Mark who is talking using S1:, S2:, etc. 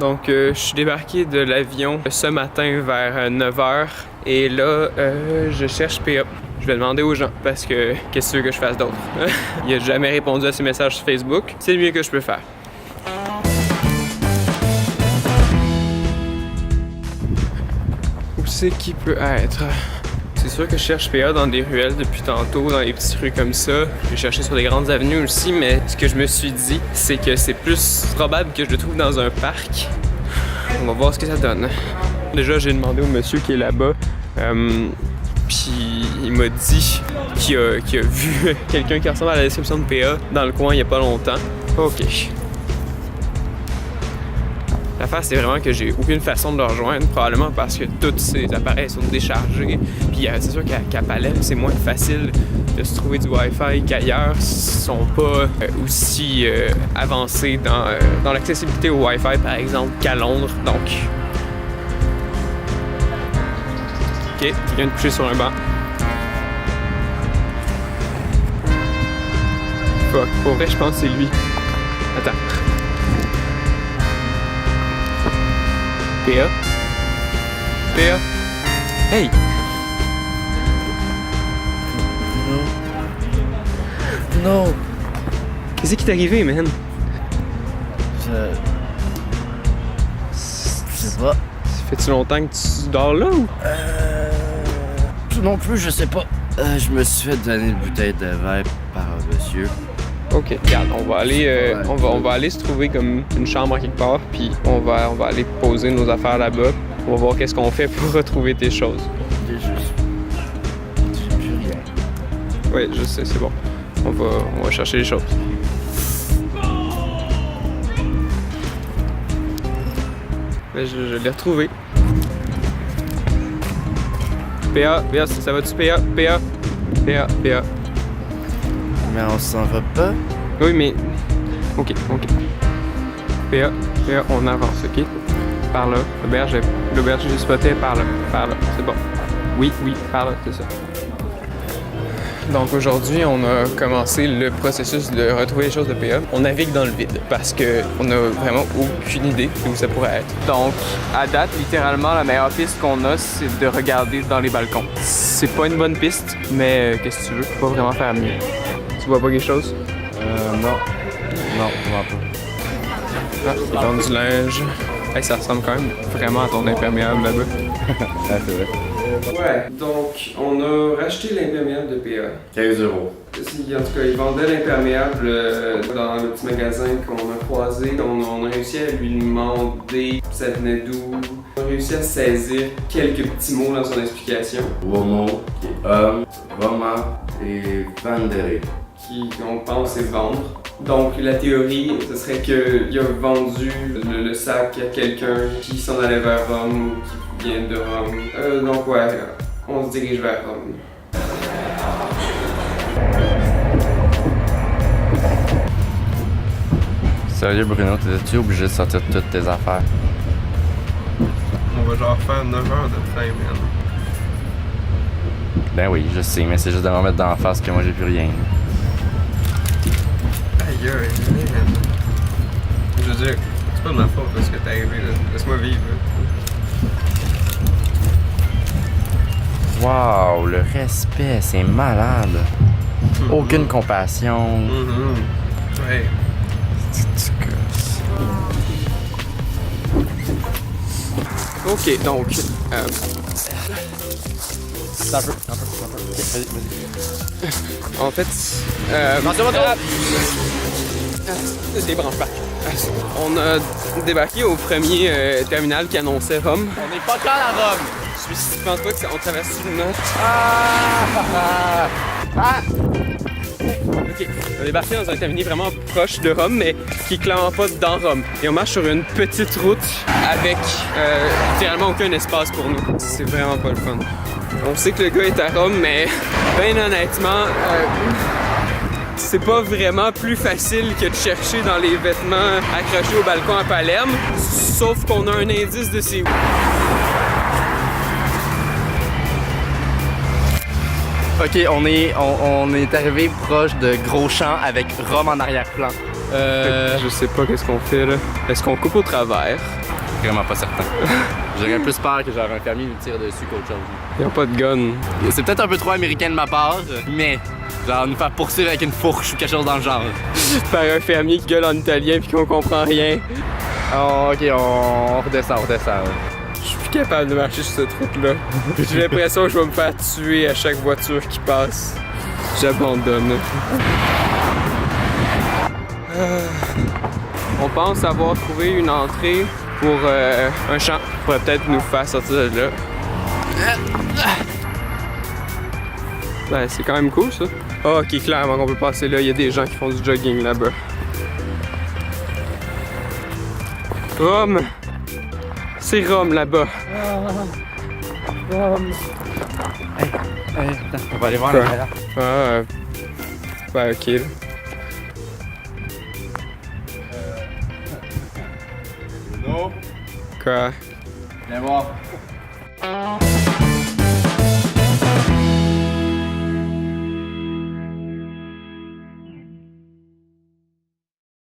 S1: Donc, je suis débarqué de l'avion ce matin vers 9h. Et là, je cherche PA. Je vais demander aux gens parce que qu'est-ce que tu veux que je fasse d'autre? Il a jamais répondu à ses messages sur Facebook. C'est le mieux que je peux faire. Où c'est qu'il peut être? C'est sûr que je cherche PA dans des ruelles depuis tantôt, dans les petites rues comme ça. J'ai cherché sur des grandes avenues aussi, mais ce que je me suis dit, c'est que c'est plus probable que je le trouve dans un parc. On va voir ce que ça donne. Déjà, j'ai demandé au monsieur qui est là-bas, puis il m'a dit qu'il a vu quelqu'un qui ressemble à la description de PA dans le coin il y a pas longtemps. Ok. L'affaire, c'est vraiment que j'ai aucune façon de le rejoindre, probablement parce que tous ces appareils sont déchargés. Puis c'est sûr qu'à Palem, c'est moins facile de se trouver du Wi-Fi qu'ailleurs. Ils sont pas aussi avancés dans l'accessibilité au Wi-Fi, par exemple, qu'à Londres. Donc, ok, il vient de coucher sur un banc. Fuck, pour vrai, je pense que c'est lui. Attends. PA? PA? Hey!
S2: Non.
S1: Qu'est-ce qui t'est arrivé, man?
S2: Je sais pas.
S1: Ça fait-tu longtemps que tu dors là ou?
S2: Non plus, je sais pas. Je me suis fait donner une bouteille de verre par un monsieur.
S1: Ok, regarde, on va aller, on va aller se trouver comme une chambre quelque part, puis on va aller poser nos affaires là-bas. On va voir qu'est-ce qu'on fait pour retrouver tes choses.
S2: J'ai plus rien.
S1: Oui, je sais, c'est bon. On va chercher les choses. Mais je l'ai retrouvé. PA, ça va-tu PA? PA.
S2: Mais on s'en va pas?
S1: Oui, mais... Ok. PA, on avance, ok? Par là. L'auberge que j'ai spoté par là, c'est bon. Oui, par là, c'est ça. Donc aujourd'hui, on a commencé le processus de retrouver les choses de PA. On navigue dans le vide parce qu'on n'a vraiment aucune idée d'où ça pourrait être. Donc, à date, littéralement, la meilleure piste qu'on a, c'est de regarder dans les balcons. C'est pas une bonne piste, mais qu'est-ce que tu veux? Faut pas vraiment faire mieux. Tu vois pas quelque chose?
S2: Non, je vois pas.
S1: Ah, c'est dans du linge. Hey, ça ressemble quand même vraiment à ton imperméable là-bas.
S2: Ah, c'est vrai.
S1: Ouais, donc on a racheté l'imperméable de PA.
S2: 15 €.
S1: En tout cas, il vendait l'imperméable dans le petit magasin qu'on a croisé. On a réussi à lui demander ça venait d'où. On a réussi à saisir quelques petits mots dans son explication.
S2: Womo, qui est homme, Roma et Vandere.
S1: Qui, on pense, est vendre. Donc, la théorie, ce serait qu'il a vendu le sac à quelqu'un qui s'en allait vers Rome ou qui vient de Rome. Donc, ouais, on se dirige vers Rome.
S2: Sérieux, Bruno, t'étais-tu obligé de sortir toutes tes affaires?
S1: On va genre faire 9 heures de train, man.
S2: Ben oui, je sais, mais c'est juste de me remettre d'en face que moi j'ai plus rien.
S1: Aïe, man. Je veux dire, c'est pas de ma faute ce que t'es arrivé, là. Laisse-moi vivre, là.
S2: Wow, le respect, c'est malade. Aucune compassion.
S1: Ouais. Ok, donc.
S2: Un peu. Ok, vas-y.
S1: En fait. Débranche pas. On a débarqué au premier terminal qui annonçait Rome.
S2: On n'est pas quand à Rome.
S1: Je pense pas qu'on traverse une note. Ok, on est débarqué dans un terminal vraiment proche de Rome, mais qui est clairement pas dans Rome. Et on marche sur une petite route avec littéralement aucun espace pour nous. C'est vraiment pas le fun. On sait que le gars est à Rome, mais ben honnêtement, c'est pas vraiment plus facile que de chercher dans les vêtements accrochés au balcon à Palerme, sauf qu'on a un indice de c'est où.
S2: Ok, on est arrivé proche de Gros Champ avec Rome en arrière-plan.
S1: Je sais pas qu'est-ce qu'on fait là. Est-ce qu'on coupe au travers?
S2: Vraiment pas certain. J'aurais plus peur que genre un fermier nous tire dessus qu'autre chose.
S1: Ils ont pas de gun.
S2: C'est peut-être un peu trop américain de ma part, mais genre nous faire poursuivre avec une fourche ou quelque chose dans le genre.
S1: Par un fermier qui gueule en italien puis qu'on comprend rien.
S2: Oh, ok, on redescend.
S1: Je suis plus capable de marcher sur cette route-là. J'ai l'impression que je vais me faire tuer à chaque voiture qui passe. J'abandonne. On pense avoir trouvé une entrée pour un champ qui pourrait peut-être nous faire sortir de là. Ben, c'est quand même cool ça. Ah, ok, clairement qu'on peut passer là. Il y a des gens qui font du jogging là-bas. Rome! C'est Rome là-bas. Rome.
S2: On va aller voir l'intérieur.
S1: Ah, ben ok. Là.
S2: Bruno,
S1: Quoi?
S2: viens voir.